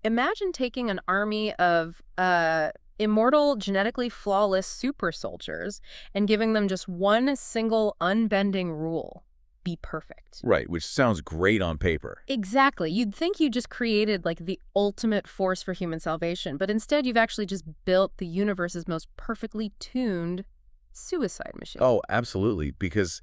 Imagine taking an army of immortal, genetically flawless super soldiers and giving them just one single unbending rule. Be perfect. Right, which sounds great on paper. Exactly. You'd think you just created like the ultimate force for human salvation, but instead you've actually just built the universe's most perfectly tuned suicide machine. Oh, absolutely. Because,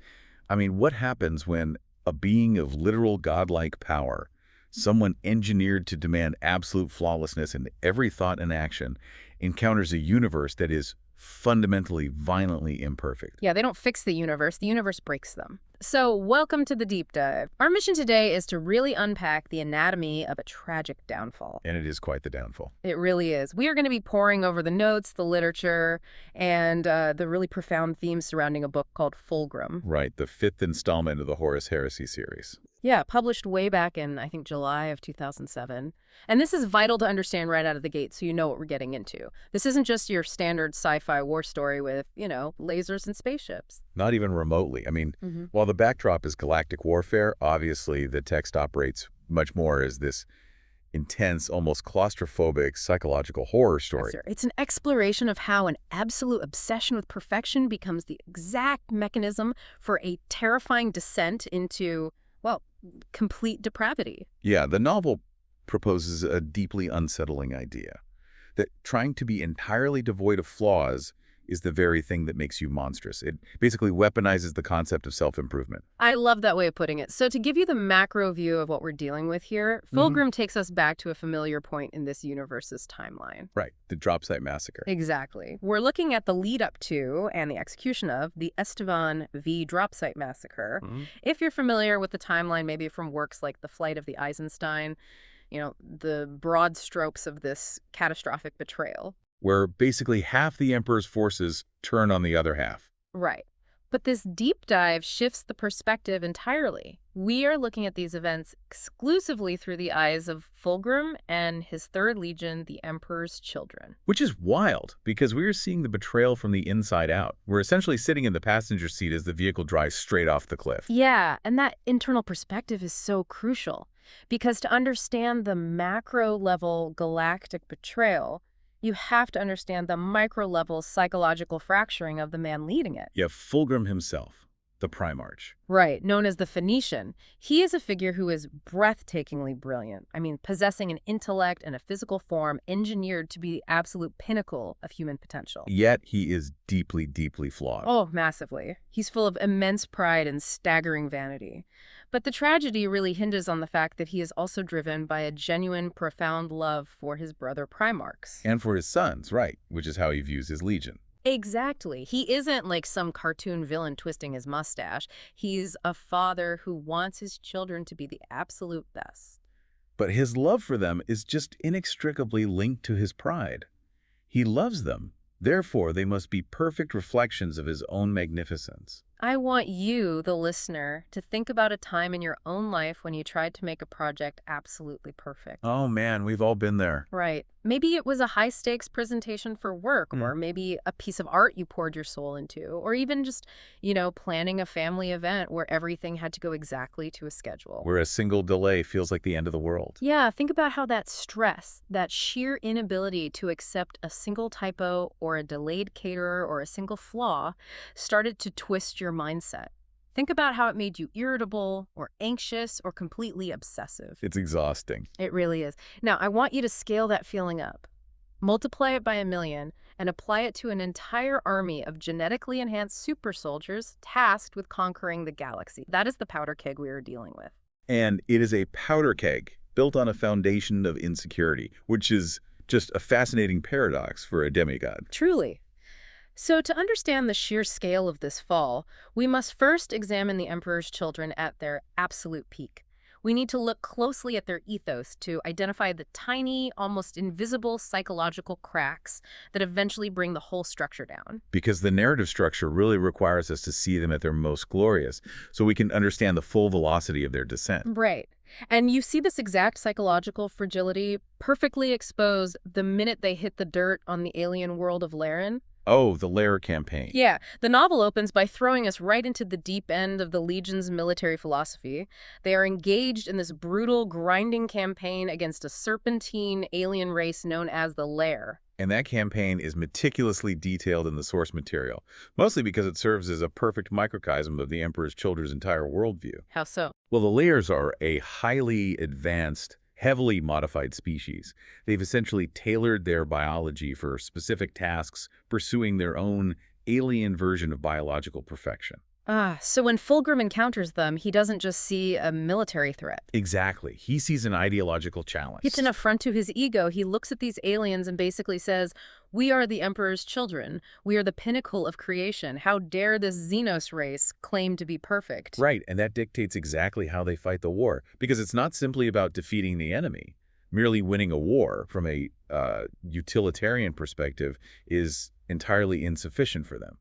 I mean, what happens when a being of literal godlike power, someone engineered to demand absolute flawlessness in every thought and action, encounters a universe that is fundamentally, violently imperfect? Yeah, they don't fix the universe breaks them. So, welcome to the deep dive. Our mission today is to really unpack the anatomy of a tragic downfall. And it is quite the downfall. It really is. We are going to be poring over the notes, the literature, and the really profound themes surrounding a book called Fulgrim. Right, the fifth installment of the Horus Heresy series. Yeah, published way back in, I think, July of 2007. And this is vital to understand right out of the gate so you know what we're getting into. This isn't just your standard sci-fi war story with, lasers and spaceships. Not even remotely. I mean, while the backdrop is galactic warfare, obviously the text operates much more as this intense, almost claustrophobic psychological horror story. Yes, sir. It's an exploration of how an absolute obsession with perfection becomes the exact mechanism for a terrifying descent into, well, complete depravity. Yeah, the novel proposes a deeply unsettling idea that trying to be entirely devoid of flaws is the very thing that makes you monstrous. It basically weaponizes the concept of self-improvement. I love that way of putting it. So to give you the macro view of what we're dealing with here, Fulgrim takes us back to a familiar point in this universe's timeline. Right, the drop site massacre. Exactly. We're looking at the lead up to and the execution of the Estevan V drop site massacre. If you're familiar with the timeline, maybe from works like The Flight of the Eisenstein, the broad strokes of this catastrophic betrayal. Where basically half the Emperor's forces turn on the other half. Right. But this deep dive shifts the perspective entirely. We are looking at these events exclusively through the eyes of Fulgrim and his Third Legion, the Emperor's Children. Which is wild, because we are seeing the betrayal from the inside out. We're essentially sitting in the passenger seat as the vehicle drives straight off the cliff. Yeah, and that internal perspective is so crucial. Because to understand the macro-level galactic betrayal, you have to understand the micro-level psychological fracturing of the man leading it. Yeah, Fulgrim himself, the Primarch. Right, known as the Phoenician. He is a figure who is breathtakingly brilliant. I mean, possessing an intellect and a physical form engineered to be the absolute pinnacle of human potential. Yet he is deeply, deeply flawed. Oh, massively. He's full of immense pride and staggering vanity. But the tragedy really hinges on the fact that he is also driven by a genuine, profound love for his brother Primarchs. And for his sons, right, which is how he views his legion. Exactly. He isn't like some cartoon villain twisting his mustache. He's a father who wants his children to be the absolute best. But his love for them is just inextricably linked to his pride. He loves them. Therefore, they must be perfect reflections of his own magnificence. I want you, the listener, to think about a time in your own life when you tried to make a project absolutely perfect. Oh man, we've all been there. Right. Maybe it was a high-stakes presentation for work, or maybe a piece of art you poured your soul into, or even just, planning a family event where everything had to go exactly to a schedule. Where a single delay feels like the end of the world. Yeah, think about how that stress, that sheer inability to accept a single typo or a delayed caterer or a single flaw started to twist your mindset. Think about how it made you irritable or anxious or completely obsessive. It's exhausting. It really is. Now, I want you to scale that feeling up. Multiply it by 1,000,000 and apply it to an entire army of genetically enhanced super soldiers tasked with conquering the galaxy. That is the powder keg we are dealing with. And it is a powder keg built on a foundation of insecurity, which is just a fascinating paradox for a demigod. Truly. So to understand the sheer scale of this fall, we must first examine the Emperor's Children at their absolute peak. We need to look closely at their ethos to identify the tiny, almost invisible psychological cracks that eventually bring the whole structure down. Because the narrative structure really requires us to see them at their most glorious, so we can understand the full velocity of their descent. Right. And you see this exact psychological fragility perfectly exposed the minute they hit the dirt on the alien world of Laren. Oh, the Lair campaign. Yeah, the novel opens by throwing us right into the deep end of the Legion's military philosophy. They are engaged in this brutal, grinding campaign against a serpentine alien race known as the Lair. And that campaign is meticulously detailed in the source material, mostly because it serves as a perfect microcosm of the Emperor's Children's entire worldview. How so? Well, the Lairs are a highly advanced, heavily modified species. They've essentially tailored their biology for specific tasks, pursuing their own alien version of biological perfection. So when Fulgrim encounters them, he doesn't just see a military threat. Exactly. He sees an ideological challenge. It's an affront to his ego. He looks at these aliens and basically says, "We are the Emperor's children. We are the pinnacle of creation. How dare this Xenos race claim to be perfect?" Right, and that dictates exactly how they fight the war, because it's not simply about defeating the enemy. Merely winning a war from a utilitarian perspective is entirely insufficient for them.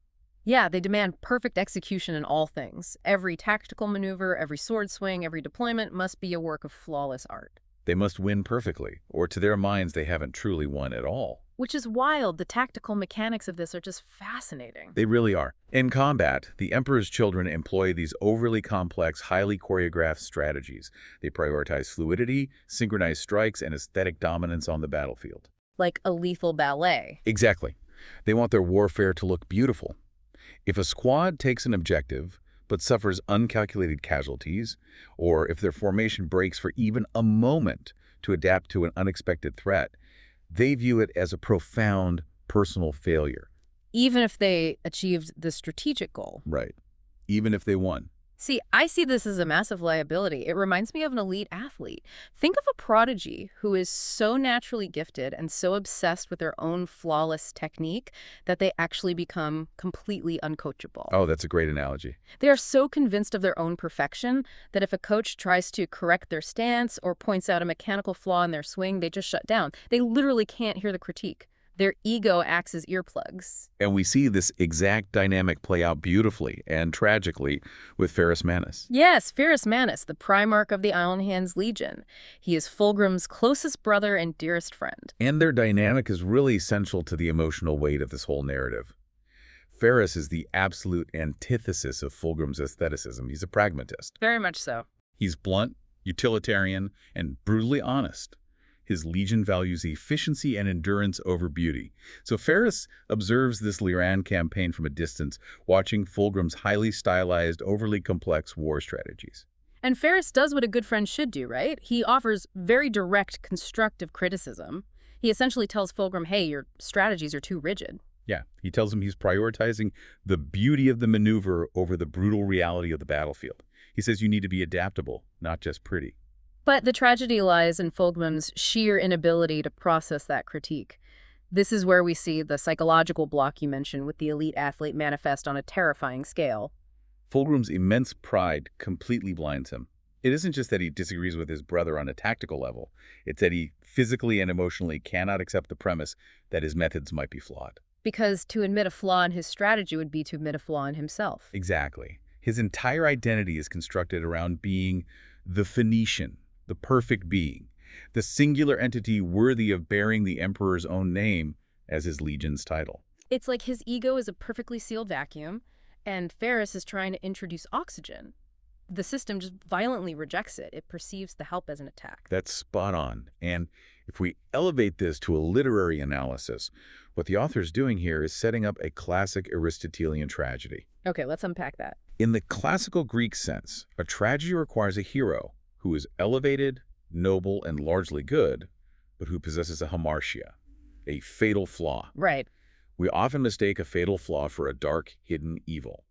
Yeah, they demand perfect execution in all things. Every tactical maneuver, every sword swing, every deployment must be a work of flawless art. They must win perfectly, or to their minds they haven't truly won at all. Which is wild. The tactical mechanics of this are just fascinating. They really are. In combat, the Emperor's children employ these overly complex, highly choreographed strategies. They prioritize fluidity, synchronized strikes, and aesthetic dominance on the battlefield. Like a lethal ballet. Exactly. They want their warfare to look beautiful. If a squad takes an objective but suffers uncalculated casualties, or if their formation breaks for even a moment to adapt to an unexpected threat, they view it as a profound personal failure. Even if they achieved the strategic goal. Right. Even if they won. See, I see this as a massive liability. It reminds me of an elite athlete. Think of a prodigy who is so naturally gifted and so obsessed with their own flawless technique that they actually become completely uncoachable. Oh, that's a great analogy. They are so convinced of their own perfection that if a coach tries to correct their stance or points out a mechanical flaw in their swing, they just shut down. They literally can't hear the critique. Their ego acts as earplugs. And we see this exact dynamic play out beautifully and tragically with Ferrus Manus. Yes, Ferrus Manus, the Primarch of the Iron Hands Legion. He is Fulgrim's closest brother and dearest friend. And their dynamic is really essential to the emotional weight of this whole narrative. Ferrus is the absolute antithesis of Fulgrim's aestheticism. He's a pragmatist. Very much so. He's blunt, utilitarian, and brutally honest. His legion values efficiency and endurance over beauty. So Ferrus observes this Liran campaign from a distance, watching Fulgrim's highly stylized, overly complex war strategies. And Ferrus does what a good friend should do, right? He offers very direct, constructive criticism. He essentially tells Fulgrim, hey, your strategies are too rigid. Yeah, he tells him he's prioritizing the beauty of the maneuver over the brutal reality of the battlefield. He says you need to be adaptable, not just pretty. But the tragedy lies in Fulgrim's sheer inability to process that critique. This is where we see the psychological block you mentioned with the elite athlete manifest on a terrifying scale. Fulgrim's immense pride completely blinds him. It isn't just that he disagrees with his brother on a tactical level. It's that he physically and emotionally cannot accept the premise that his methods might be flawed. Because to admit a flaw in his strategy would be to admit a flaw in himself. Exactly. His entire identity is constructed around being the Phoenician, the perfect being, the singular entity worthy of bearing the Emperor's own name as his legion's title. It's like his ego is a perfectly sealed vacuum, and Ferrus is trying to introduce oxygen. The system just violently rejects it. It perceives the help as an attack. That's spot on. And if we elevate this to a literary analysis, what the author's doing here is setting up a classic Aristotelian tragedy. Okay, let's unpack that. In the classical Greek sense, a tragedy requires a hero who is elevated, noble, and largely good, but who possesses a hamartia, a fatal flaw. Right. We often mistake a fatal flaw for a dark, hidden evil.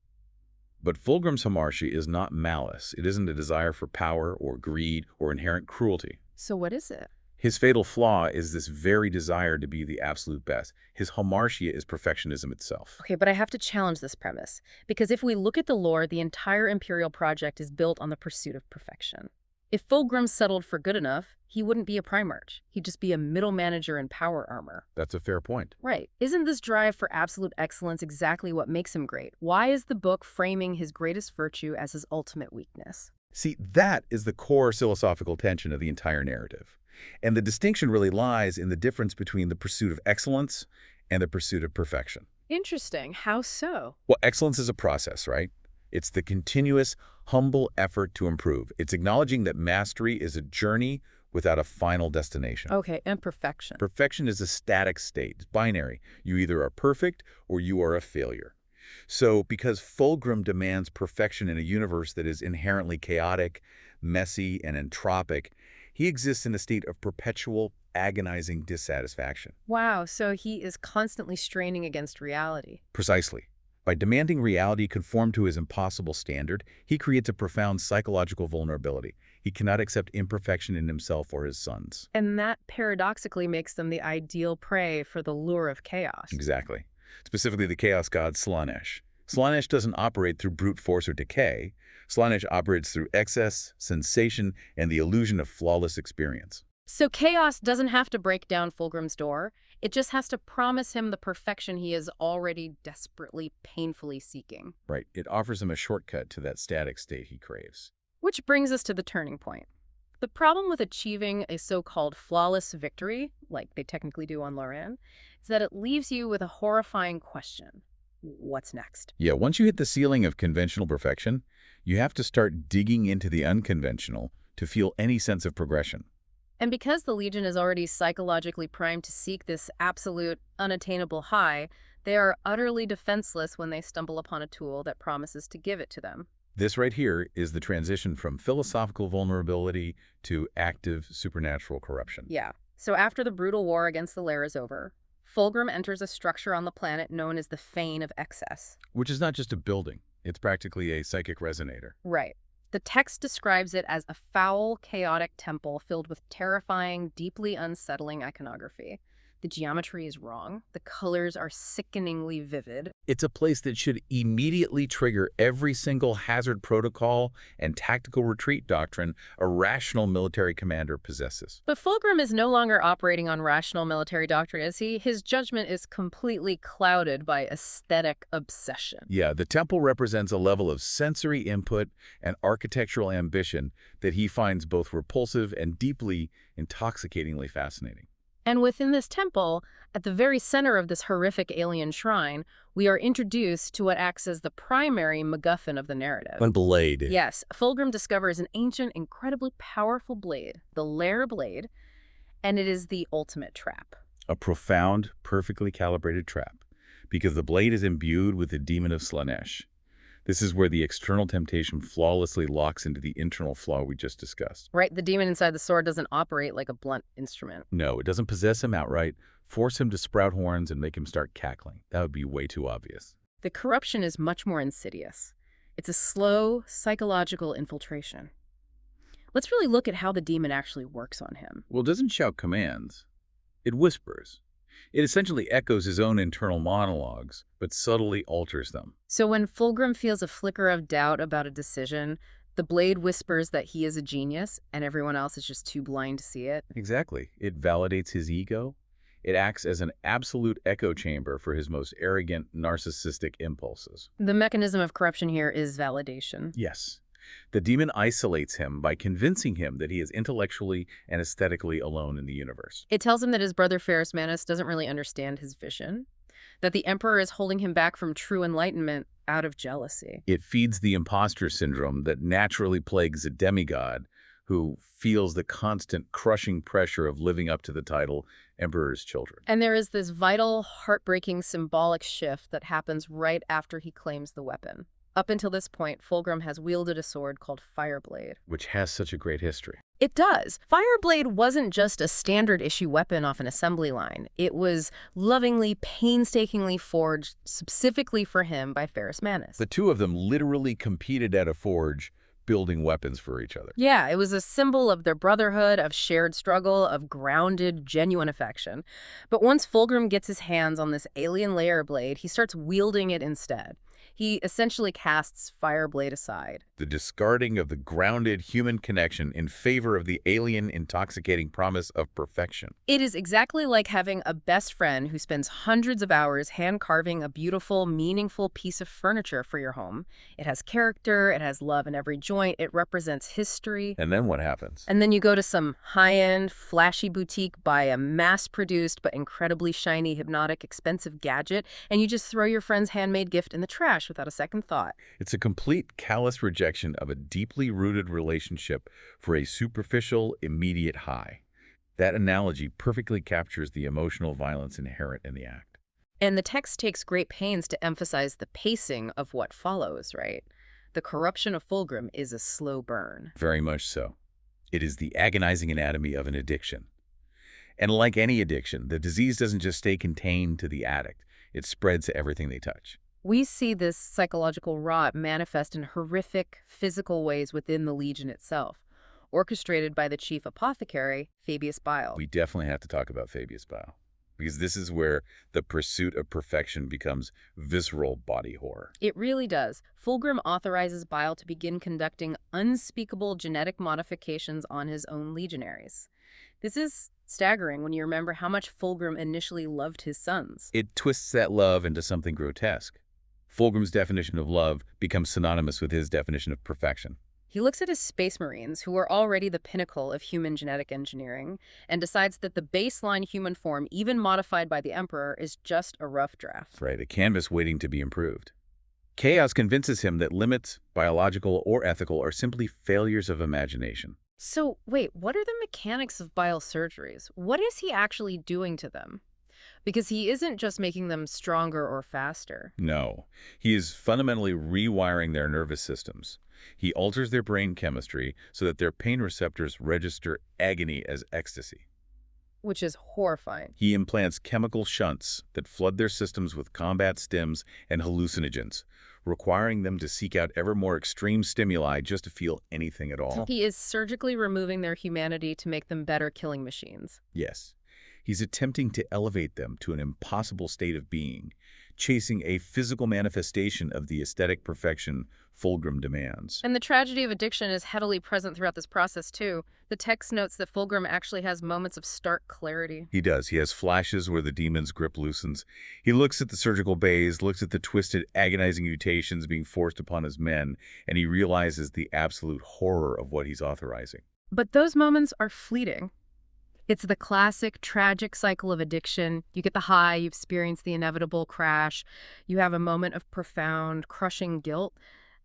But Fulgrim's hamartia is not malice. It isn't a desire for power or greed or inherent cruelty. So what is it? His fatal flaw is this very desire to be the absolute best. His hamartia is perfectionism itself. Okay, but I have to challenge this premise, because if we look at the lore, the entire Imperial project is built on the pursuit of perfection. If Fulgrim settled for good enough, he wouldn't be a Primarch. He'd just be a middle manager in power armor. That's a fair point. Right. Isn't this drive for absolute excellence exactly what makes him great? Why is the book framing his greatest virtue as his ultimate weakness? See, that is the core philosophical tension of the entire narrative. And the distinction really lies in the difference between the pursuit of excellence and the pursuit of perfection. Interesting. How so? Well, excellence is a process, right? It's the continuous, humble effort to improve. It's acknowledging that mastery is a journey without a final destination. Okay, imperfection. Perfection is a static state. It's binary. You either are perfect or you are a failure. So, because Fulgrim demands perfection in a universe that is inherently chaotic, messy, and entropic, he exists in a state of perpetual, agonizing dissatisfaction. Wow, so he is constantly straining against reality. Precisely. By demanding reality conform to his impossible standard, he creates a profound psychological vulnerability. He cannot accept imperfection in himself or his sons. And that paradoxically makes them the ideal prey for the lure of chaos. Exactly. Specifically the chaos god Slaanesh. Slaanesh doesn't operate through brute force or decay. Slaanesh operates through excess, sensation, and the illusion of flawless experience. So chaos doesn't have to break down Fulgrim's door. It just has to promise him the perfection he is already desperately, painfully seeking. Right. It offers him a shortcut to that static state he craves. Which brings us to the turning point. The problem with achieving a so-called flawless victory, like they technically do on Loran, is that it leaves you with a horrifying question. What's next? Yeah, once you hit the ceiling of conventional perfection, you have to start digging into the unconventional to feel any sense of progression. And because the Legion is already psychologically primed to seek this absolute, unattainable high, they are utterly defenseless when they stumble upon a tool that promises to give it to them. This right here is the transition from philosophical vulnerability to active supernatural corruption. Yeah. So after the brutal war against the Lair is over, Fulgrim enters a structure on the planet known as the Fane of Excess. Which is not just a building, it's practically a psychic resonator. Right. The text describes it as a foul, chaotic temple filled with terrifying, deeply unsettling iconography. The geometry is wrong. The colors are sickeningly vivid. It's a place that should immediately trigger every single hazard protocol and tactical retreat doctrine a rational military commander possesses. But Fulgrim is no longer operating on rational military doctrine, is he? His judgment is completely clouded by aesthetic obsession. Yeah, the temple represents a level of sensory input and architectural ambition that he finds both repulsive and deeply intoxicatingly fascinating. And within this temple, at the very center of this horrific alien shrine, we are introduced to what acts as the primary MacGuffin of the narrative. A blade. Yes, Fulgrim discovers an ancient, incredibly powerful blade, the Lair blade, and it is the ultimate trap. A profound, perfectly calibrated trap, because the blade is imbued with the demon of Slaanesh. This is where the external temptation flawlessly locks into the internal flaw we just discussed. Right, the demon inside the sword doesn't operate like a blunt instrument. No, it doesn't possess him outright, force him to sprout horns and make him start cackling. That would be way too obvious. The corruption is much more insidious. It's a slow, psychological infiltration. Let's really look at how the demon actually works on him. Well, it doesn't shout commands. It whispers. It essentially echoes his own internal monologues, but subtly alters them. So when Fulgrim feels a flicker of doubt about a decision, the blade whispers that he is a genius and everyone else is just too blind to see it. Exactly. It validates his ego. It acts as an absolute echo chamber for his most arrogant, narcissistic impulses. The mechanism of corruption here is validation. Yes. The demon isolates him by convincing him that he is intellectually and aesthetically alone in the universe. It tells him that his brother Ferrus Manus doesn't really understand his vision, that the Emperor is holding him back from true enlightenment out of jealousy. It feeds the imposter syndrome that naturally plagues a demigod who feels the constant crushing pressure of living up to the title Emperor's Children. And there is this vital, heartbreaking symbolic shift that happens right after he claims the weapon. Up until this point, Fulgrim has wielded a sword called Fireblade. Which has such a great history. It does. Fireblade wasn't just a standard issue weapon off an assembly line. It was lovingly, painstakingly forged specifically for him by Ferrus Manus. The two of them literally competed at a forge, building weapons for each other. Yeah, it was a symbol of their brotherhood, of shared struggle, of grounded, genuine affection. But once Fulgrim gets his hands on this alien layer blade, he starts wielding it instead. He essentially casts Fireblade aside. The discarding of the grounded human connection in favor of the alien, intoxicating promise of perfection. It is exactly like having a best friend who spends hundreds of hours hand carving a beautiful, meaningful piece of furniture for your home. It has character, it has love in every joint, it represents history. And then what happens? And then you go to some high-end, flashy boutique, buy a mass-produced but incredibly shiny, hypnotic, expensive gadget, and you just throw your friend's handmade gift in the trash without a second thought. It's a complete callous rejection of a deeply rooted relationship for a superficial, immediate high. That analogy perfectly captures the emotional violence inherent in the act. And the text takes great pains to emphasize the pacing of what follows, right? The corruption of Fulgrim is a slow burn. Very much so. It is the agonizing anatomy of an addiction. And like any addiction, the disease doesn't just stay contained to the addict. It spreads to everything they touch. We see this psychological rot manifest in horrific physical ways within the Legion itself, orchestrated by the chief apothecary, Fabius Bile. We definitely have to talk about Fabius Bile, because this is where the pursuit of perfection becomes visceral body horror. It really does. Fulgrim authorizes Bile to begin conducting unspeakable genetic modifications on his own legionaries. This is staggering when you remember how much Fulgrim initially loved his sons. It twists that love into something grotesque. Fulgrim's definition of love becomes synonymous with his definition of perfection. He looks at his space marines, who are already the pinnacle of human genetic engineering, and decides that the baseline human form, even modified by the Emperor, is just a rough draft. Right, a canvas waiting to be improved. Chaos convinces him that limits, biological or ethical, are simply failures of imagination. So, wait, what are the mechanics of bile surgeries? What is he actually doing to them? Because he isn't just making them stronger or faster. No, he is fundamentally rewiring their nervous systems. He alters their brain chemistry so that their pain receptors register agony as ecstasy. Which is horrifying. He implants chemical shunts that flood their systems with combat stims and hallucinogens, requiring them to seek out ever more extreme stimuli just to feel anything at all. He is surgically removing their humanity to make them better killing machines. Yes. He's attempting to elevate them to an impossible state of being, chasing a physical manifestation of the aesthetic perfection Fulgrim demands. And the tragedy of addiction is heavily present throughout this process, too. The text notes that Fulgrim actually has moments of stark clarity. He does. He has flashes where the demon's grip loosens. He looks at the surgical bays, looks at the twisted, agonizing mutations being forced upon his men, and he realizes the absolute horror of what he's authorizing. But those moments are fleeting. It's the classic, tragic cycle of addiction. You get the high, you experience the inevitable crash, you have a moment of profound, crushing guilt,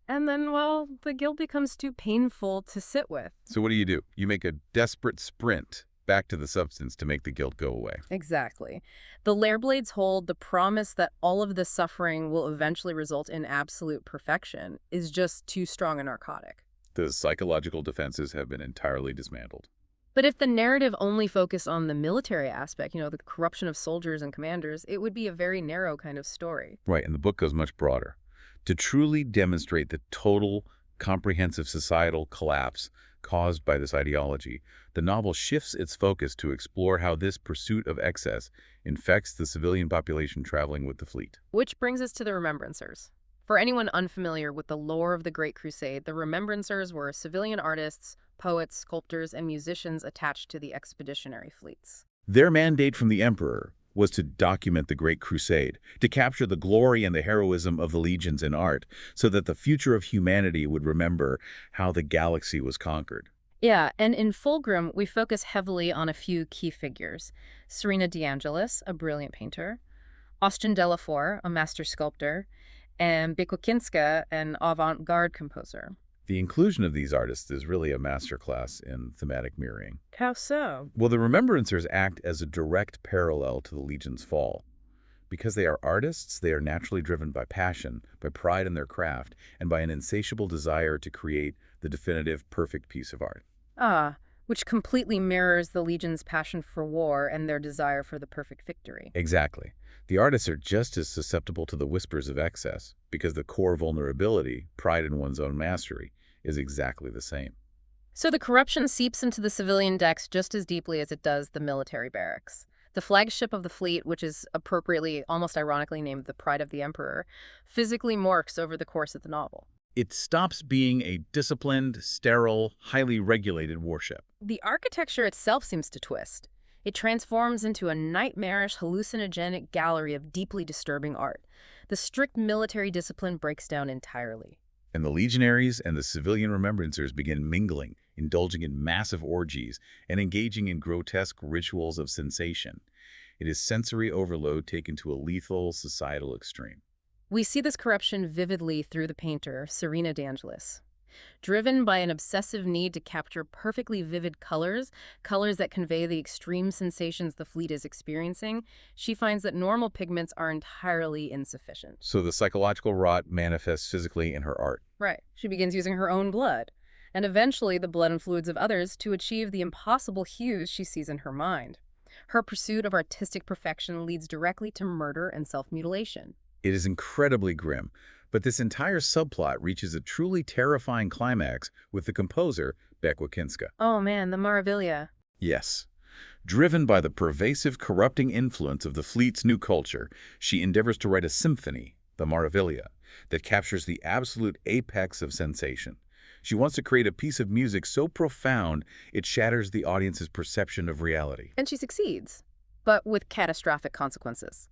and then, well, the guilt becomes too painful to sit with. So what do? You make a desperate sprint back to the substance to make the guilt go away. Exactly. The lair blades hold the promise that all of the suffering will eventually result in absolute perfection is just too strong a narcotic. The psychological defenses have been entirely dismantled. But if the narrative only focused on the military aspect, the corruption of soldiers and commanders, it would be a very narrow kind of story. Right, and the book goes much broader. To truly demonstrate the total, comprehensive societal collapse caused by this ideology, the novel shifts its focus to explore how this pursuit of excess infects the civilian population traveling with the fleet. Which brings us to the Remembrancers. For anyone unfamiliar with the lore of the Great Crusade, the Remembrancers were civilian artists, poets, sculptors, and musicians attached to the expeditionary fleets. Their mandate from the Emperor was to document the Great Crusade, to capture the glory and the heroism of the legions in art, so that the future of humanity would remember how the galaxy was conquered. Yeah, and in Fulgrim, we focus heavily on a few key figures. Serena de Angelis, a brilliant painter, Austin Delafort, a master sculptor, and Bikokinska, an avant-garde composer. The inclusion of these artists is really a masterclass in thematic mirroring. How so? Well, the Remembrancers act as a direct parallel to the Legion's fall. Because they are artists, they are naturally driven by passion, by pride in their craft, and by an insatiable desire to create the definitive, perfect piece of art. Which completely mirrors the Legion's passion for war and their desire for the perfect victory. Exactly. The artists are just as susceptible to the whispers of excess, because the core vulnerability, pride in one's own mastery, is exactly the same. So the corruption seeps into the civilian decks just as deeply as it does the military barracks. The flagship of the fleet, which is appropriately, almost ironically named the Pride of the Emperor, physically morphs over the course of the novel. It stops being a disciplined, sterile, highly regulated warship. The architecture itself seems to twist. It transforms into a nightmarish, hallucinogenic gallery of deeply disturbing art. The strict military discipline breaks down entirely. And the legionaries and the civilian remembrancers begin mingling, indulging in massive orgies, and engaging in grotesque rituals of sensation. It is sensory overload taken to a lethal societal extreme. We see this corruption vividly through the painter, Serena D'Angelis. Driven by an obsessive need to capture perfectly vivid colors, colors that convey the extreme sensations the fleet is experiencing, she finds that normal pigments are entirely insufficient. So the psychological rot manifests physically in her art. Right. She begins using her own blood, and eventually the blood and fluids of others to achieve the impossible hues she sees in her mind. Her pursuit of artistic perfection leads directly to murder and self-mutilation. It is incredibly grim, but this entire subplot reaches a truly terrifying climax with the composer, Bekwa Kinska. Oh man, the Maravilla. Yes. Driven by the pervasive, corrupting influence of the fleet's new culture, she endeavors to write a symphony, the Maravilla, that captures the absolute apex of sensation. She wants to create a piece of music so profound it shatters the audience's perception of reality. And she succeeds, but with catastrophic consequences.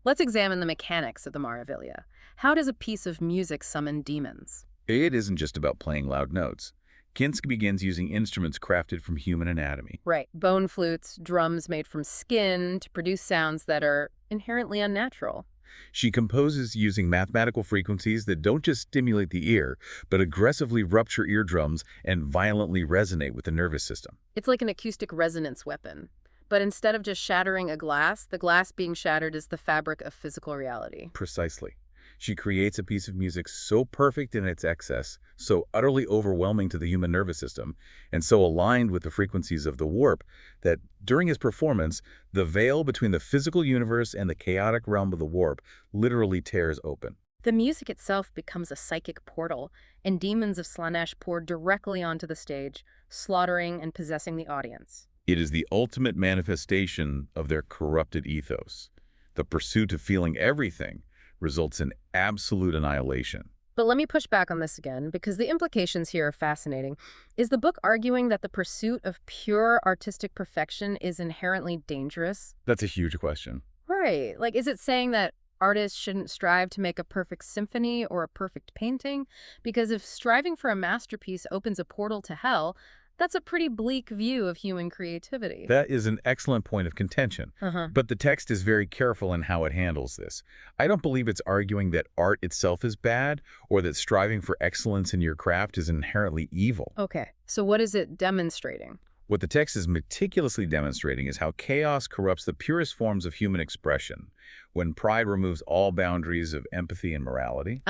Let's examine the mechanics of the Maravilla. How does a piece of music summon demons? It isn't just about playing loud notes. Kinski begins using instruments crafted from human anatomy. Right. Bone flutes, drums made from skin to produce sounds that are inherently unnatural. She composes using mathematical frequencies that don't just stimulate the ear, but aggressively rupture eardrums and violently resonate with the nervous system. It's like an acoustic resonance weapon. But instead of just shattering a glass, the glass being shattered is the fabric of physical reality. Precisely. She creates a piece of music so perfect in its excess, so utterly overwhelming to the human nervous system, and so aligned with the frequencies of the warp, that during his performance, the veil between the physical universe and the chaotic realm of the warp literally tears open. The music itself becomes a psychic portal, and demons of Slanesh pour directly onto the stage, slaughtering and possessing the audience. It is the ultimate manifestation of their corrupted ethos. The pursuit of feeling everything results in absolute annihilation. But let me push back on this again, because the implications here are fascinating. Is the book arguing that the pursuit of pure artistic perfection is inherently dangerous? That's a huge question. Right. Like, is it saying that artists shouldn't strive to make a perfect symphony or a perfect painting? Because if striving for a masterpiece opens a portal to hell, that's a pretty bleak view of human creativity. That is an excellent point of contention. But the text is very careful in how it handles this. I don't believe it's arguing that art itself is bad or that striving for excellence in your craft is inherently evil. Okay, so what is it demonstrating? What the text is meticulously demonstrating is how chaos corrupts the purest forms of human expression, when pride removes all boundaries of empathy and morality.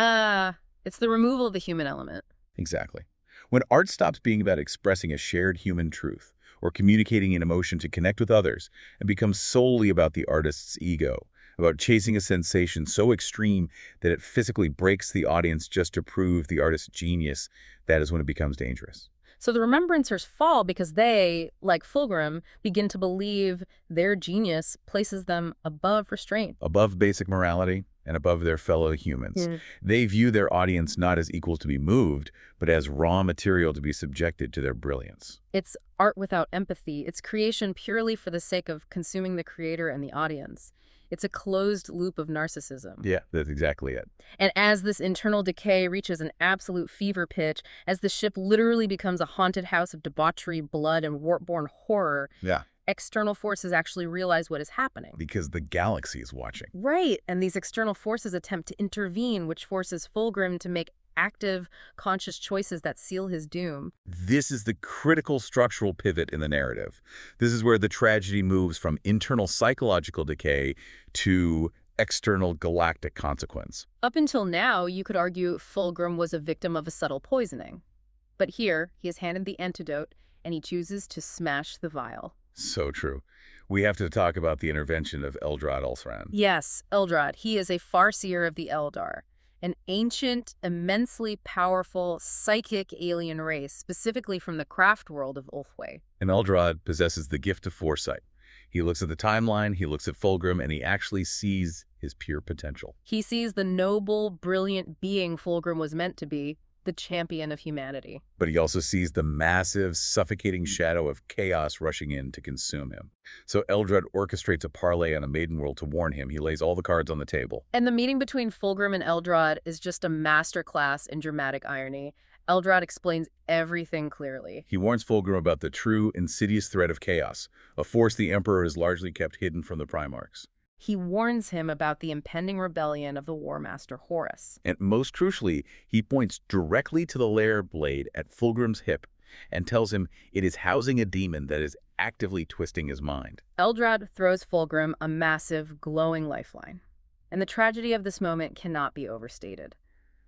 It's the removal of the human element. Exactly. When art stops being about expressing a shared human truth or communicating an emotion to connect with others and becomes solely about the artist's ego, about chasing a sensation so extreme that it physically breaks the audience just to prove the artist's genius, that is when it becomes dangerous. So the remembrancers fall because they, like Fulgrim, begin to believe their genius places them above restraint. Above basic morality and above their fellow humans. They view their audience not as equals to be moved, but as raw material to be subjected to their brilliance. It's art without empathy. It's creation purely for the sake of consuming the creator and the audience. It's a closed loop of narcissism. Yeah, that's exactly it. And as this internal decay reaches an absolute fever pitch, as the ship literally becomes a haunted house of debauchery, blood, and warp-born horror, Yeah. external forces actually realize what is happening. Because the galaxy is watching. Right, and these external forces attempt to intervene, which forces Fulgrim to make active, conscious choices that seal his doom. This is the critical structural pivot in the narrative. This is where the tragedy moves from internal psychological decay to external galactic consequence. Up until now, you could argue Fulgrim was a victim of a subtle poisoning. But here, he is handed the antidote, and he chooses to smash the vial. So true. We have to talk about the intervention of Eldrad Ulthran. Yes, Eldrad. He is a farseer of the Eldar. an ancient, immensely powerful, psychic alien race, specifically from the craft world of Ulthwé. And Eldrad possesses the gift of foresight. He looks at the timeline, he looks at Fulgrim, and he actually sees his pure potential. He sees the noble, brilliant being Fulgrim was meant to be, the champion of humanity. But he also sees the massive, suffocating shadow of chaos rushing in to consume him. So Eldrad orchestrates a parlay on a maiden world to warn him. He lays all the cards on the table. And the meeting between Fulgrim and Eldrad is just a masterclass in dramatic irony. Eldrad explains everything clearly. He warns Fulgrim about the true, insidious threat of chaos, a force the Emperor has largely kept hidden from the Primarchs. He warns him about the impending rebellion of the War Master Horus. And most crucially, he points directly to the lair blade at Fulgrim's hip and tells him it is housing a demon that is actively twisting his mind. Eldrad throws Fulgrim a massive, glowing lifeline. And the tragedy of this moment cannot be overstated.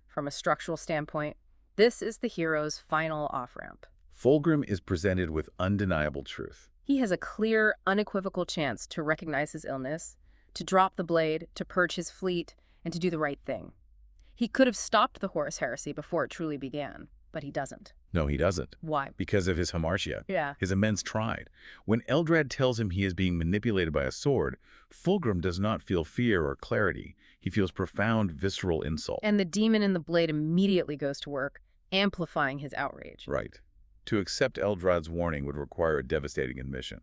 From a structural standpoint, this is the hero's final off-ramp. Fulgrim is presented with undeniable truth. He has a clear, unequivocal chance to recognize his illness, to drop the blade, to purge his fleet, and to do the right thing. He could have stopped the Horus heresy before it truly began, but he doesn't. No, he doesn't. Why? Because of his hamartia, Yeah. his immense pride. When Eldrad tells him he is being manipulated by a sword, Fulgrim does not feel fear or clarity. He feels profound, visceral insult. And the demon in the blade immediately goes to work, amplifying his outrage. Right. To accept Eldrad's warning would require a devastating admission.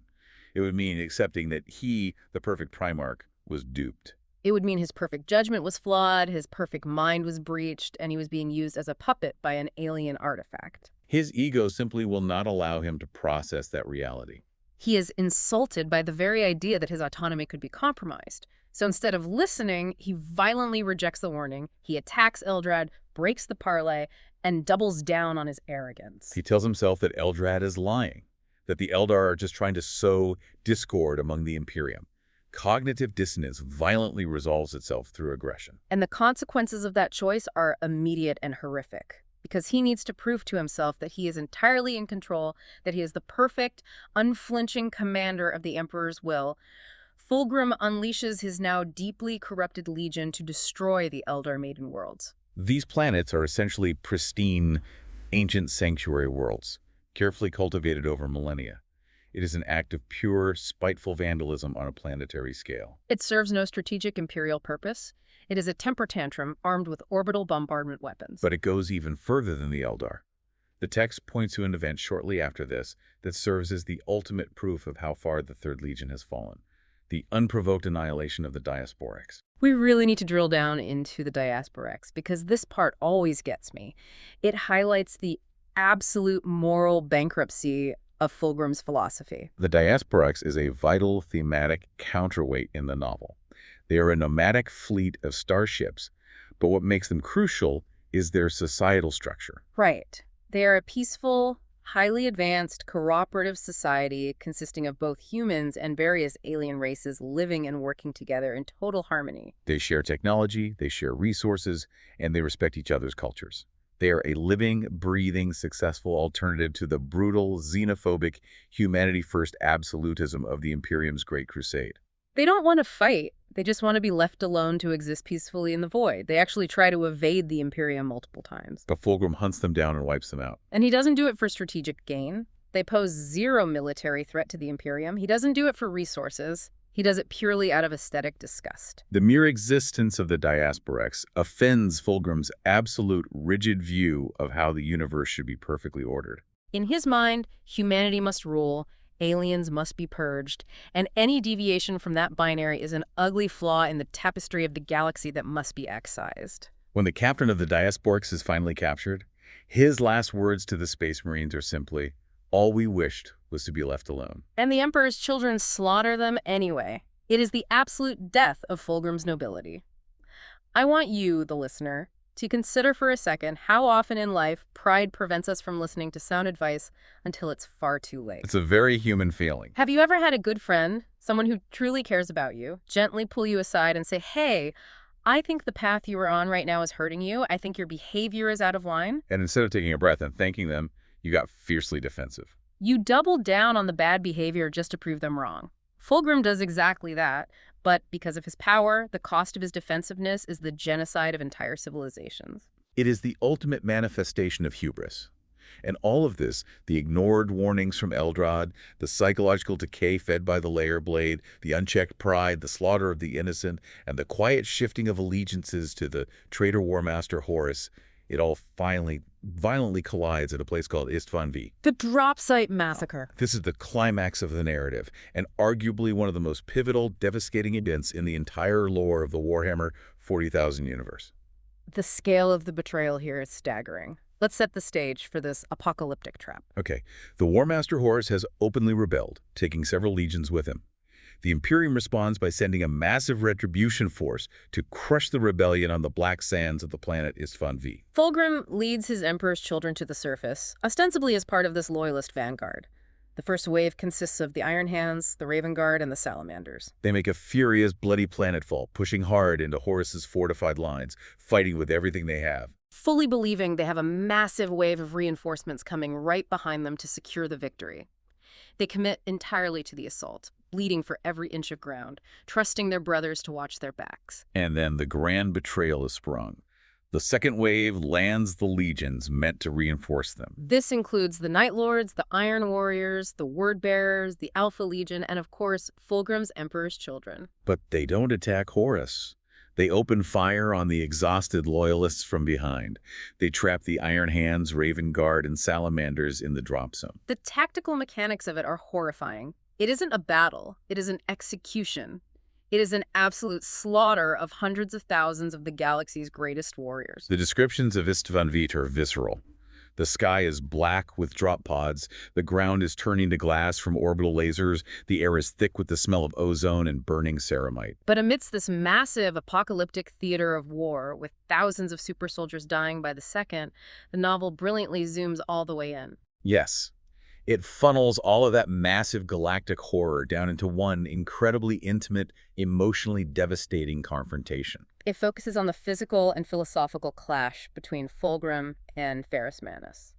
It would mean accepting that he, the perfect Primarch, was duped. It would mean his perfect judgment was flawed, his perfect mind was breached, and he was being used as a puppet by an alien artifact. His ego simply will not allow him to process that reality. He is insulted by the very idea that his autonomy could be compromised. So instead of listening, he violently rejects the warning, he attacks Eldrad, breaks the parlay, and doubles down on his arrogance. He tells himself that Eldrad is lying, that the Eldar are just trying to sow discord among the Imperium. Cognitive dissonance violently resolves itself through aggression. And the consequences of that choice are immediate and horrific, because he needs to prove to himself that he is entirely in control, that he is the perfect, unflinching commander of the Emperor's will. Fulgrim unleashes his now deeply corrupted legion to destroy the Eldar Maiden worlds. These planets are essentially pristine, ancient sanctuary worlds, carefully cultivated over millennia. It is an act of pure, spiteful vandalism on a planetary scale. It serves no strategic imperial purpose. It is a temper tantrum armed with orbital bombardment weapons. But it goes even further than the Eldar. The text points to an event shortly after this that serves as the ultimate proof of how far the Third Legion has fallen: the unprovoked annihilation of the Diasporics. We really need to drill down into the Diasporics, because this part always gets me. It highlights the absolute moral bankruptcy of Fulgrim's philosophy. The Diasporics is a vital thematic counterweight in the novel. They are a nomadic fleet of starships, but what makes them crucial is their societal structure. Right. They are a peaceful, highly advanced, cooperative society consisting of both humans and various alien races living and working together in total harmony. They share technology, they share resources, and they respect each other's cultures. They are a living, breathing, successful alternative to the brutal, xenophobic, humanity-first absolutism of the Imperium's Great Crusade. They don't want to fight. They just want to be left alone to exist peacefully in the void. They actually try to evade the Imperium multiple times. But Fulgrim hunts them down and wipes them out. And he doesn't do it for strategic gain. They pose zero military threat to the Imperium. He doesn't do it for resources. He does it purely out of aesthetic disgust. The mere existence of the Diasporics offends Fulgrim's absolute, rigid view of how the universe should be perfectly ordered. In his mind, humanity must rule, aliens must be purged, and any deviation from that binary is an ugly flaw in the tapestry of the galaxy that must be excised. When the captain of the Diasporics is finally captured, his last words to the Space Marines are simply, "All we wished was to be left alone." And the Emperor's children slaughter them anyway. It is the absolute death of Fulgrim's nobility. I want you, the listener, to consider for a second how often in life pride prevents us from listening to sound advice until it's far too late. It's a very human feeling. Have you ever had a good friend, someone who truly cares about you, gently pull you aside and say, "Hey, I think the path you are on right now is hurting you. I think your behavior is out of line." And instead of taking a breath and thanking them, you got fiercely defensive. You double down on the bad behavior just to prove them wrong. Fulgrim does exactly that, But because of his power, the cost of his defensiveness is the genocide of entire civilizations. It is the ultimate manifestation of hubris. And all of this, the ignored warnings from Eldrad, the psychological decay fed by the layer blade, the unchecked pride, the slaughter of the innocent, and the quiet shifting of allegiances to the traitor warmaster Horus, it all finally violently collides at a place called Istvan V. The drop site massacre. This is the climax of the narrative, and arguably one of the most pivotal, devastating events in the entire lore of the Warhammer 40,000 universe. The scale of the betrayal here is staggering. Let's set the stage for this apocalyptic trap. Okay, the Warmaster Horus has openly rebelled, taking several legions with him. The Imperium responds by sending a massive retribution force to crush the rebellion on the black sands of the planet Istvan V. Fulgrim leads his Emperor's children to the surface, ostensibly as part of this loyalist vanguard. The first wave consists of the Iron Hands, the Raven Guard, and the Salamanders. They make a furious, bloody planetfall, pushing hard into Horus's fortified lines, fighting with everything they have. Fully believing they have a massive wave of reinforcements coming right behind them to secure the victory. They commit entirely to the assault, bleeding for every inch of ground, trusting their brothers to watch their backs. And then the grand betrayal is sprung. The second wave lands the legions meant to reinforce them. This includes the Night Lords, the Iron Warriors, the Word Bearers, the Alpha Legion, and of course, Fulgrim's Emperor's children. But they don't attack Horus. They open fire on the exhausted loyalists from behind. They trap the Iron Hands, Raven Guard, and Salamanders in the drop zone. The tactical mechanics of it are horrifying. It isn't a battle, it is an execution. It is an absolute slaughter of hundreds of thousands of the galaxy's greatest warriors. The descriptions of Istvan V are visceral. The sky is black with drop pods, the ground is turning to glass from orbital lasers, the air is thick with the smell of ozone and burning ceramite. But amidst this massive apocalyptic theater of war, with thousands of super soldiers dying by the second, the novel brilliantly zooms all the way in. Yes, it funnels all of that massive galactic horror down into one incredibly intimate, emotionally devastating confrontation. It focuses on the physical and philosophical clash between Fulgrim and Ferrus Manus.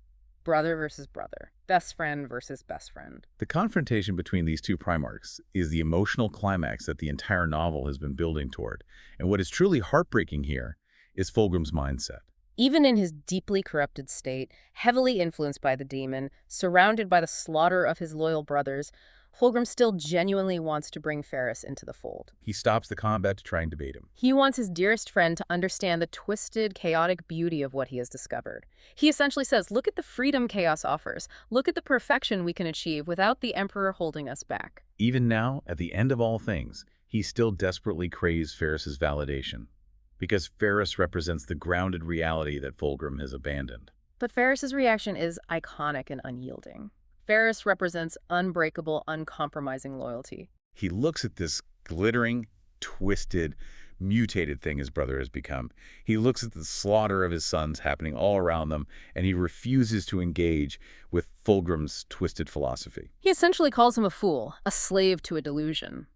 Brother versus brother. Best friend versus best friend. The confrontation between these two Primarchs is the emotional climax that the entire novel has been building toward. And what is truly heartbreaking here is Fulgrim's mindset. Even in his deeply corrupted state, heavily influenced by the demon, surrounded by the slaughter of his loyal brothers, Fulgrim still genuinely wants to bring Ferrus into the fold. He stops the combat to try and debate him. He wants his dearest friend to understand the twisted, chaotic beauty of what he has discovered. He essentially says, look at the freedom chaos offers. Look at the perfection we can achieve without the Emperor holding us back. Even now, at the end of all things, he still desperately craves Ferrus's validation, because Ferrus represents the grounded reality that Fulgrim has abandoned. But Ferrus's reaction is iconic and unyielding. Ferrus represents unbreakable, uncompromising loyalty. He looks at this glittering, twisted, mutated thing his brother has become. He looks at the slaughter of his sons happening all around them, and he refuses to engage with Fulgrim's twisted philosophy. He essentially calls him a fool, a slave to a delusion.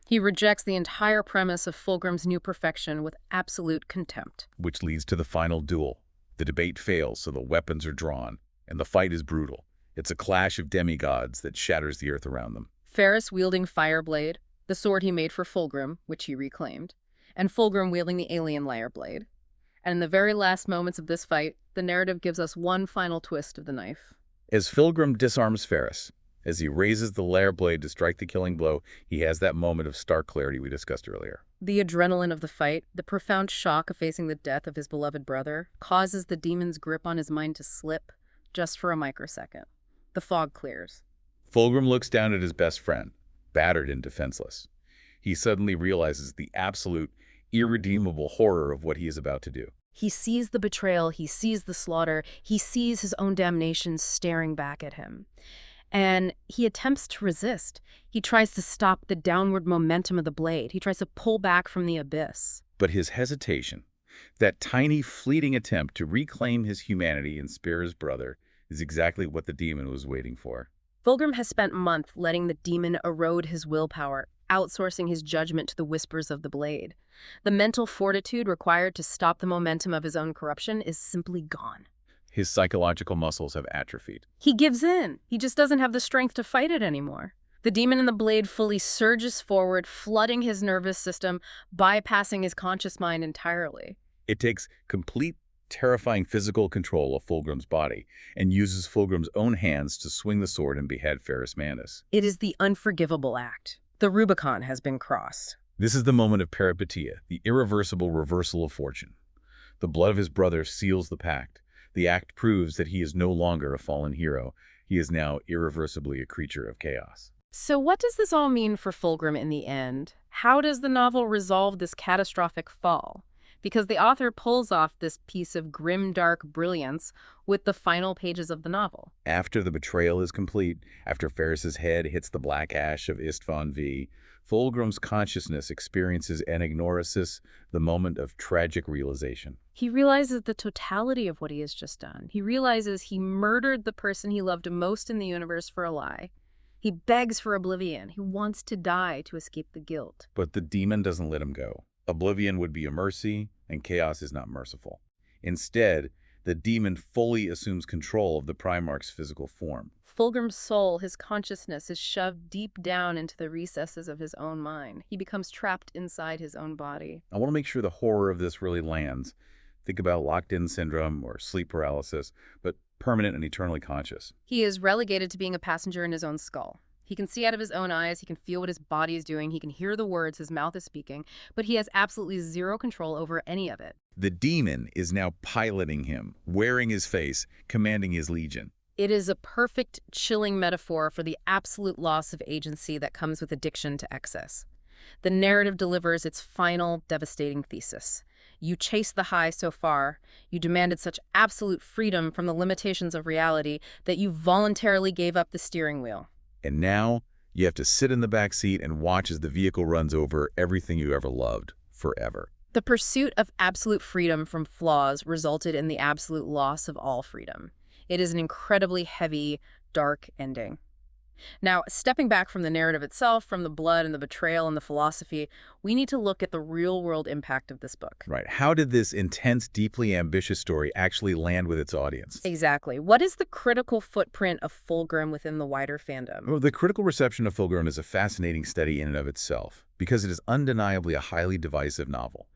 He rejects the entire premise of Fulgrim's new perfection with absolute contempt. Which leads to the final duel. The debate fails, so the weapons are drawn, and the fight is brutal. It's a clash of demigods that shatters the earth around them. Ferrus wielding Fireblade, the sword he made for Fulgrim, which he reclaimed, and Fulgrim wielding the alien Layer Blade. And in the very last moments of this fight, the narrative gives us one final twist of the knife. As Fulgrim disarms Ferrus, as he raises the Layer Blade to strike the killing blow, he has that moment of stark clarity we discussed earlier. The adrenaline of the fight, the profound shock of facing the death of his beloved brother, causes the demon's grip on his mind to slip, just for a microsecond. The fog clears. Fulgrim looks down at his best friend, battered and defenseless. He suddenly realizes the absolute, irredeemable horror of what he is about to do. He sees the betrayal, he sees the slaughter, he sees his own damnation staring back at him. And he attempts to resist. He tries to stop the downward momentum of the blade. He tries to pull back from the abyss. But his hesitation, that tiny, fleeting attempt to reclaim his humanity and spare his brother, is exactly what the demon was waiting for. Fulgrim has spent months letting the demon erode his willpower, outsourcing his judgment to the whispers of the blade. The mental fortitude required to stop the momentum of his own corruption is simply gone. His psychological muscles have atrophied. He gives in. He just doesn't have the strength to fight it anymore. The demon in the blade fully surges forward, flooding his nervous system, bypassing his conscious mind entirely. It takes complete, terrifying physical control of Fulgrim's body and uses Fulgrim's own hands to swing the sword and behead Ferrus Manus. It is the unforgivable act. The Rubicon has been crossed. This is the moment of peripetia, the irreversible reversal of fortune. The blood of his brother seals the pact. The act proves that he is no longer a fallen hero. He is now irreversibly a creature of chaos. So what does this all mean for Fulgrim in the end? How does the novel resolve this catastrophic fall? Because the author pulls off this piece of grim, dark brilliance with the final pages of the novel. After the betrayal is complete, after Ferris's head hits the black ash of Istvan V, Fulgrim's consciousness experiences anagnorisis, the moment of tragic realization. He realizes the totality of what he has just done. He realizes he murdered the person he loved most in the universe for a lie. He begs for oblivion. He wants to die to escape the guilt. But the demon doesn't let him go. Oblivion would be a mercy, and chaos is not merciful. Instead, the demon fully assumes control of the Primarch's physical form. Fulgrim's soul, his consciousness, is shoved deep down into the recesses of his own mind. He becomes trapped inside his own body. I want to make sure the horror of this really lands. Think about locked-in syndrome or sleep paralysis, but permanent and eternally conscious. He is relegated to being a passenger in his own skull. He can see out of his own eyes, he can feel what his body is doing, he can hear the words his mouth is speaking, but he has absolutely zero control over any of it. The demon is now piloting him, wearing his face, commanding his legion. It is a perfect, chilling metaphor for the absolute loss of agency that comes with addiction to excess. The narrative delivers its final, devastating thesis. You chased the high so far, you demanded such absolute freedom from the limitations of reality that you voluntarily gave up the steering wheel. And now, you have to sit in the back seat and watch as the vehicle runs over everything you ever loved, forever. The pursuit of absolute freedom from flaws resulted in the absolute loss of all freedom. It is an incredibly heavy, dark ending. Now, stepping back from the narrative itself, from the blood and the betrayal and the philosophy, we need to look at the real-world impact of this book. Right. How did this intense, deeply ambitious story actually land with its audience? Exactly. What is the critical footprint of Fulgrim within the wider fandom? Well, the critical reception of Fulgrim is a fascinating study in and of itself, because it is undeniably a highly divisive novel.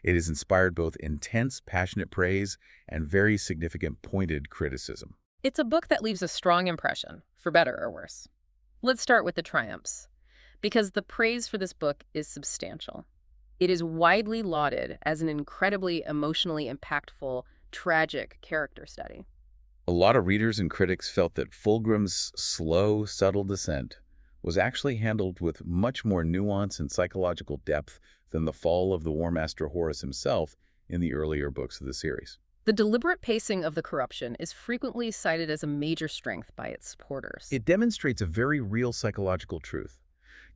It has inspired both intense, passionate praise and very significant, pointed criticism. It's a book that leaves a strong impression, for better or worse. Let's start with the triumphs, because the praise for this book is substantial. It is widely lauded as an incredibly emotionally impactful, tragic character study. A lot of readers and critics felt that Fulgrim's slow, subtle descent was actually handled with much more nuance and psychological depth than the fall of the War Master Horus himself in the earlier books of the series. The deliberate pacing of the corruption is frequently cited as a major strength by its supporters. It demonstrates a very real psychological truth.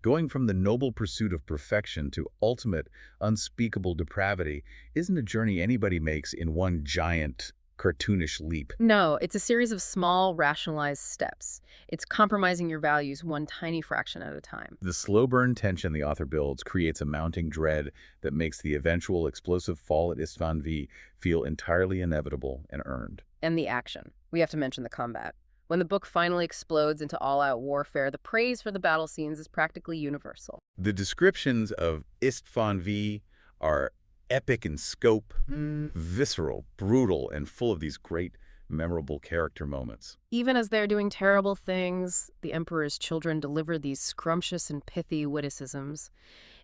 Going from the noble pursuit of perfection to ultimate, unspeakable depravity isn't a journey anybody makes in one giant, cartoonish leap. No, it's a series of small, rationalized steps. It's compromising your values one tiny fraction at a time. The slow burn tension the author builds creates a mounting dread that makes the eventual explosive fall at Istvan V feel entirely inevitable and earned. And the action. We have to mention the combat. When the book finally explodes into all-out warfare, the praise for the battle scenes is practically universal. The descriptions of Istvan V are epic in scope, visceral, brutal, and full of these great, memorable character moments. Even as they're doing terrible things, the Emperor's children deliver these scrumptious and pithy witticisms.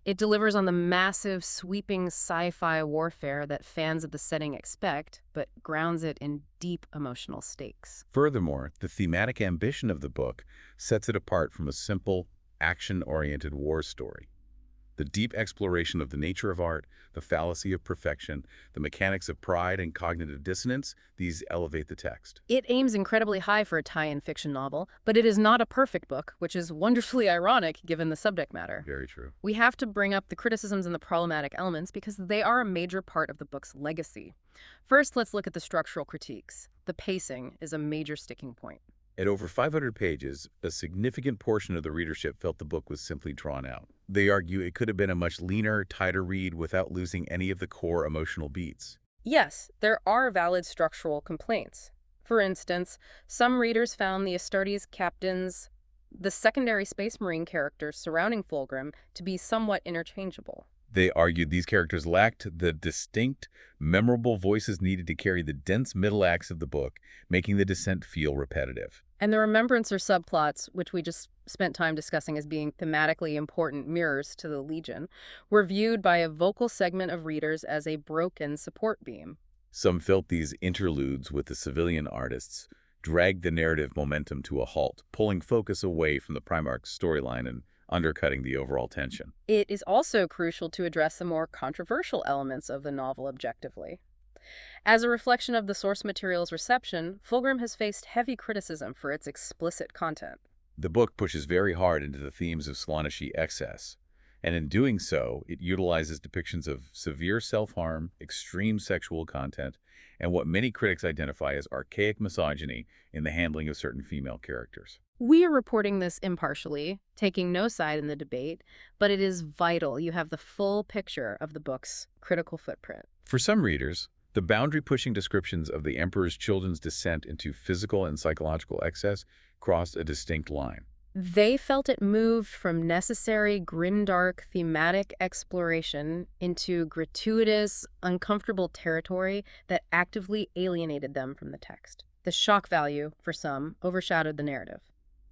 It delivers on the massive, sweeping sci-fi warfare that fans of the setting expect, but grounds it in deep emotional stakes. Furthermore, the thematic ambition of the book sets it apart from a simple, action-oriented war story. The deep exploration of the nature of art, the fallacy of perfection, the mechanics of pride and cognitive dissonance, these elevate the text. It aims incredibly high for a tie-in fiction novel, but it is not a perfect book, which is wonderfully ironic given the subject matter. Very true. We have to bring up the criticisms and the problematic elements because they are a major part of the book's legacy. First, let's look at the structural critiques. The pacing is a major sticking point. At over 500 pages, a significant portion of the readership felt the book was simply drawn out. They argue it could have been a much leaner, tighter read without losing any of the core emotional beats. Yes, there are valid structural complaints. For instance, some readers found the Astartes captains the secondary Space Marine characters surrounding Fulgrim to be somewhat interchangeable. They argued these characters lacked the distinct, memorable voices needed to carry the dense middle acts of the book, making the descent feel repetitive. And the remembrancer subplots, which we just spent time discussing as being thematically important mirrors to the Legion, were viewed by a vocal segment of readers as a broken support beam. Some felt these interludes with the civilian artists dragged the narrative momentum to a halt, pulling focus away from the Primarch's storyline and undercutting the overall tension. It is also crucial to address the more controversial elements of the novel objectively. As a reflection of the source material's reception, Fulgrim has faced heavy criticism for its explicit content. The book pushes very hard into the themes of Slaaneshi excess, and in doing so, it utilizes depictions of severe self-harm, extreme sexual content, and what many critics identify as archaic misogyny in the handling of certain female characters. We are reporting this impartially, taking no side in the debate, but it is vital you have the full picture of the book's critical footprint. For some readers, the boundary-pushing descriptions of the Emperor's children's descent into physical and psychological excess crossed a distinct line. They felt it moved from necessary, grimdark, thematic exploration into gratuitous, uncomfortable territory that actively alienated them from the text. The shock value, for some, overshadowed the narrative.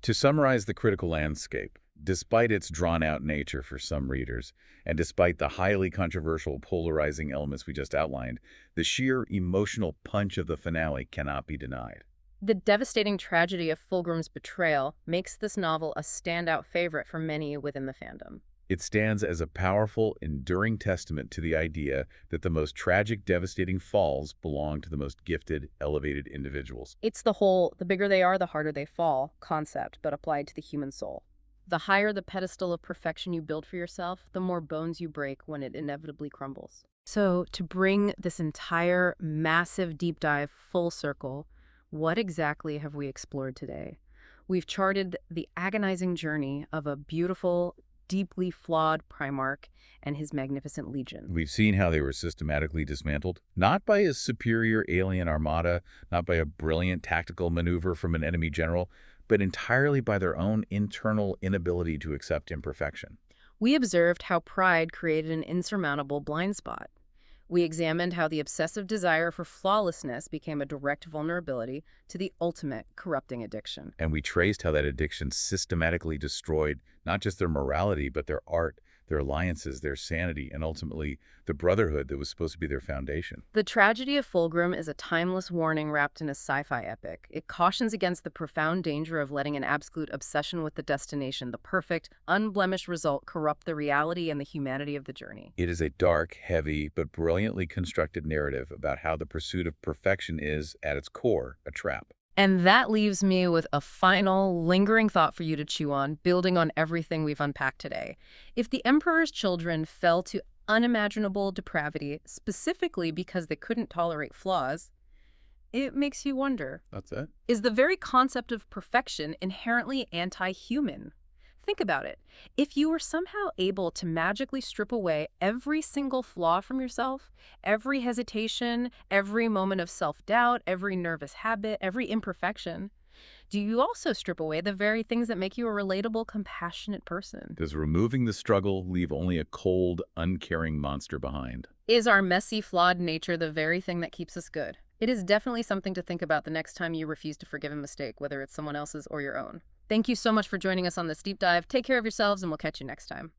To summarize the critical landscape, despite its drawn-out nature for some readers, and despite the highly controversial, polarizing elements we just outlined, the sheer emotional punch of the finale cannot be denied. The devastating tragedy of Fulgrim's betrayal makes this novel a standout favorite for many within the fandom. It stands as a powerful, enduring testament to the idea that the most tragic, devastating falls belong to the most gifted, elevated individuals. It's the bigger they are, the harder they fall concept, but applied to the human soul. The higher the pedestal of perfection you build for yourself, the more bones you break when it inevitably crumbles. So, to bring this entire massive deep dive full circle, what exactly have we explored today? We've charted the agonizing journey of a beautiful, deeply flawed Primarch and his magnificent legion. We've seen how they were systematically dismantled, not by a superior alien armada, not by a brilliant tactical maneuver from an enemy general, but entirely by their own internal inability to accept imperfection. We observed how pride created an insurmountable blind spot. We examined how the obsessive desire for flawlessness became a direct vulnerability to the ultimate corrupting addiction. And we traced how that addiction systematically destroyed not just their morality, but their art, their alliances, their sanity, and ultimately the brotherhood that was supposed to be their foundation. The tragedy of Fulgrim is a timeless warning wrapped in a sci-fi epic. It cautions against the profound danger of letting an absolute obsession with the destination, the perfect, unblemished result, corrupt the reality and the humanity of the journey. It is a dark, heavy, but brilliantly constructed narrative about how the pursuit of perfection is, at its core, a trap. And that leaves me with a final, lingering thought for you to chew on, building on everything we've unpacked today. If the Emperor's children fell to unimaginable depravity specifically because they couldn't tolerate flaws, it makes you wonder, That's it. is the very concept of perfection inherently anti-human? Think about it. If you were somehow able to magically strip away every single flaw from yourself, every hesitation, every moment of self-doubt, every nervous habit, every imperfection, do you also strip away the very things that make you a relatable, compassionate person? Does removing the struggle leave only a cold, uncaring monster behind? Is our messy, flawed nature the very thing that keeps us good? It is definitely something to think about the next time you refuse to forgive a mistake, whether it's someone else's or your own. Thank you so much for joining us on this deep dive. Take care of yourselves, and we'll catch you next time.